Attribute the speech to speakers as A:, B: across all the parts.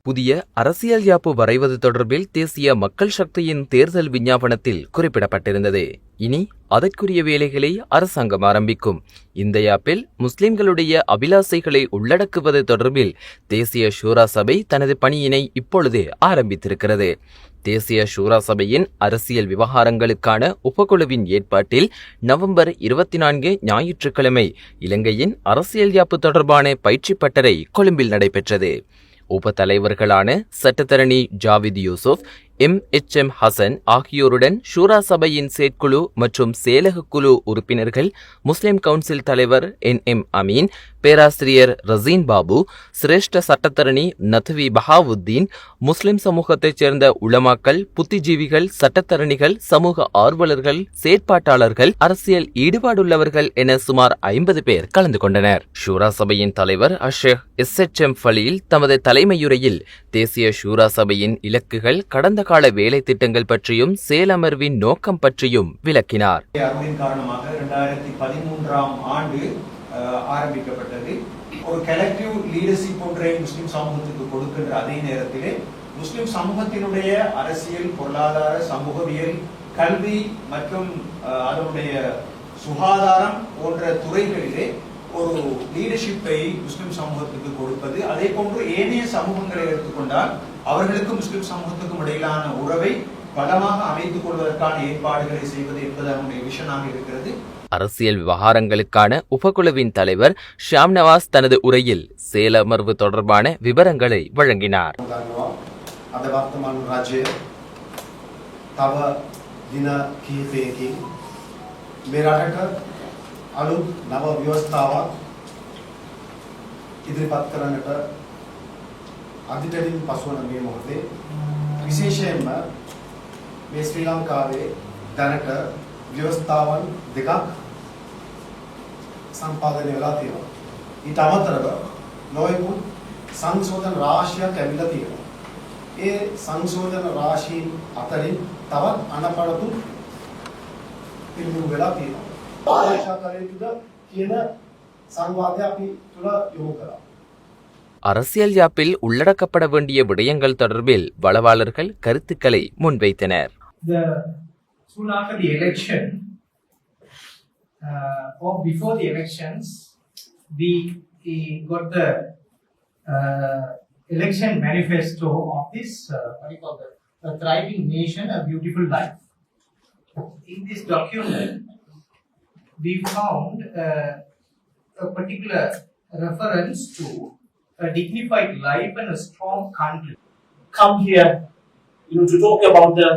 A: புதிய அரசியல் யாப்பு வரைவது தொடர்பில் தேசிய மக்கள் சக்தியின் தேர்தல் விஞ்ஞாபனத்தில் குறிப்பிடப்பட்டிருந்தது. இனி அதற்குரிய வேலைகளை அரசாங்கம் ஆரம்பிக்கும். இந்த யாப்பில் முஸ்லிம்களுடைய அபிலாசைகளை உள்ளடக்குவது தொடர்பில் தேசிய ஷூரா சபை தனது பணியினை இப்பொழுது ஆரம்பித்திருக்கிறது. தேசிய ஷூரா சபையின் அரசியல் விவகாரங்களுக்கான உபகுழுவின் ஏற்பாட்டில் நவம்பர் 24 ஞாயிற்றுக்கிழமை இலங்கையின் அரசியல் யாப்பு தொடர்பான பயிற்சி பட்டறை கொழும்பில் நடைபெற்றது. உப தலைவர்களான சட்டத்தரணி ஜாவித் யூசுப், MHM ஹசன் ஆகியோருடன் ஷூரா சபையின் செயற்குழு மற்றும் செயலக குழு உறுப்பினர்கள், முஸ்லிம் கவுன்சில் தலைவர் NM அமீன், பேராசிரியர் ரசீன் பாபு, சிரேஷ்ட சட்டத்தரணி நத்வி பஹாவுத்தீன், முஸ்லிம் சமூகத்தைச் சேர்ந்த உலமாக்கள், புத்திஜீவிகள், சட்டத்தரணிகள், சமூக ஆர்வலர்கள், செயற்பாட்டாளர்கள், அரசியல் ஈடுபாடுள்ளவர்கள் என சுமார் 50 பேர் கலந்து கொண்டனர். ஷூரா சபையின் தலைவர் அஷேக் SHM ஃபலீல் தமது தலைமையுரையில் தேசிய ஷூரா சபையின் இலக்குகள், கடந்த கால வேலை திட்டங்கள் பற்றியும் செயலமர்வின் நோக்கம் பற்றியும் விளக்கினார்.
B: காரணமாக 2013ஆம் ஆண்டு ஆரம்பிக்கப்பட்டது. ஒரு கலெக்டிவ் லீடர்ஷிப் ஒன்றை முஸ்லிம் சமூகத்துக்கு கொடுக்கின்ற அதே நேரத்திலே முஸ்லிம் சமூகத்தினுடைய அரசியல், பொருளாதார, சமூகவியல், கல்வி மற்றும் அதனுடைய சுகாதாரம் போன்ற துறைகளிலே ஒரு லீடர்ஷிப்பை முஸ்லிம் சமூகத்துக்கு கொடுப்பது, அதே போன்று ஏனைய சமூகங்களை எடுத்துக்கொண்டால் அவர்களுக்கு முஸ்லிம் சமூகத்துக்கும் இடையிலான உறவை பலமாக அமைத்துக் கொள்வதற்கான ஏற்பாடுகளை செய்வது என்பது அவனுடைய விஷனாக இருக்கிறது.
A: அரசியல் விவகாரங்களுக்கான உபகுழுவின் தலைவர் ஷாம் நவாஸ் தனது உரையில் செயலமர்வு தொடர்பான விவரங்களை வழங்கினார்.
C: අලුත් නව ව්‍යවස්ථාවක් ඉදිරිපත් කරන්නට අධිකරින් පසුවන මේ මොහොතේ විශේෂයෙන්ම මේ ශ්‍රී ලංකාවේ දැනට ව්‍යවස්ථාවන් දෙකක් සම්පාදනය වෙලා තියෙනවා. ඊට අමතරව නොයෙකුත් සංශෝධන රාශියක් ඇවිල්ලා තියෙනවා. ඒ සංශෝධන රාශීන් අතරින් තවත් අනපනතු පිළිබිඹු වෙලා තියෙනවා.
A: அரசியல் யாப்பில் உள்ளடக்கப்பட வேண்டிய விடயங்கள் தொடர்பில் வளவாளர்கள் கருத்துக்களை முன்வைத்தனர்.
D: Soon after the election, or before the elections, we got the election manifesto of this, what do you call that? A thriving nation, a beautiful life. In this document, we found a particular reference to a dignified life and a strong country.
E: Come here, to talk about the,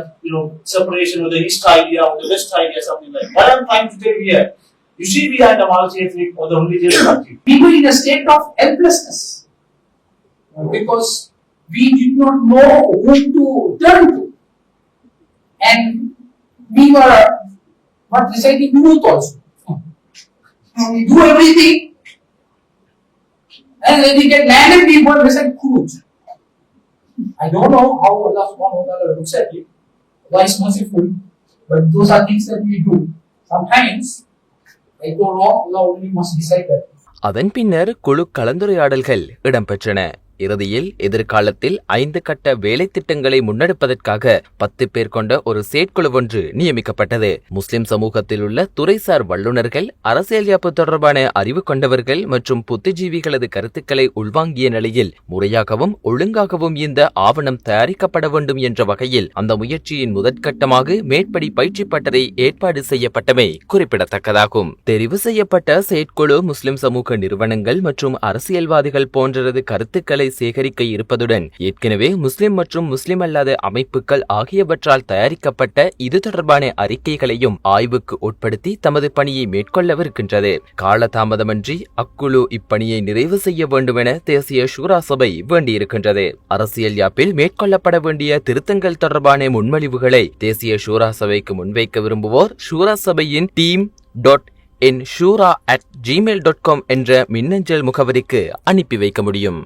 E: separation of the East idea or the West idea, something like that. What I'm trying to tell you here, you see, we are in a multi-ethnic or the religious country.
F: We were in a state of helplessness because we did not know who to turn to, and we were not reciting truth also. We do everything, and when we get landed, we won't recite Qunut. I don't know how Allah subhanahu wa ta'ala looks at it. Allah is merciful, but those are things that we do. Sometimes, I go wrong, Allah only must decide that.
A: அதன் பின்னர் குழு கலந்துரையாடல்கள் இடம்பெற்றன. இறுதியில் எதிர்காலத்தில் 5 கட்ட வேலை திட்டங்களை முன்னெடுப்பதற்காக 10 பேர் கொண்ட ஒரு செயற்குழு ஒன்று நியமிக்கப்பட்டது. முஸ்லிம் சமூகத்தில் உள்ள துறைசார் வல்லுநர்கள், அரசியல் யாப்பு தொடர்பான அறிவு கொண்டவர்கள் மற்றும் புத்திஜீவிகளது கருத்துக்களை உள்வாங்கிய நிலையில் முறையாகவும் ஒழுங்காகவும் இந்த ஆவணம் தயாரிக்கப்பட வேண்டும் என்ற வகையில் அந்த முயற்சியின் முதற்கட்டமாக மேற்படி பயிற்சி பட்டறை ஏற்பாடு செய்யப்பட்டமை குறிப்பிடத்தக்கதாகும். தெரிவு செய்யப்பட்ட செயற்குழு முஸ்லிம் சமூக நிறுவனங்கள் மற்றும் அரசியல்வாதிகள் போன்றது கருத்துக்களை சேகரிக்க இருப்பதுடன் ஏற்கனவே முஸ்லிம் மற்றும் முஸ்லிம் அல்லாத அமைப்புகள் ஆகியவற்றால் தயாரிக்கப்பட்ட இது தொடர்பான அறிக்கைகளையும் ஆய்வுக்கு உட்படுத்தி தமது பணியை மேற்கொள்ளவிருக்கின்றது. காலதாமதமின்றி அக்குழு இப்பணியை நிறைவு செய்ய வேண்டும் என தேசிய ஷூரா சபை வேண்டியிருக்கின்றது. அரசியல் யாப்பில் மேற்கொள்ளப்பட வேண்டிய திருத்தங்கள் தொடர்பான முன்மொழிவுகளை தேசிய ஷூரா சபைக்கு முன்வைக்க விரும்புவோர் ஷூரா சபையின் team.nshura@gmail.com என்ற மின்னஞ்சல் முகவரிக்கு அனுப்பி வைக்க முடியும்.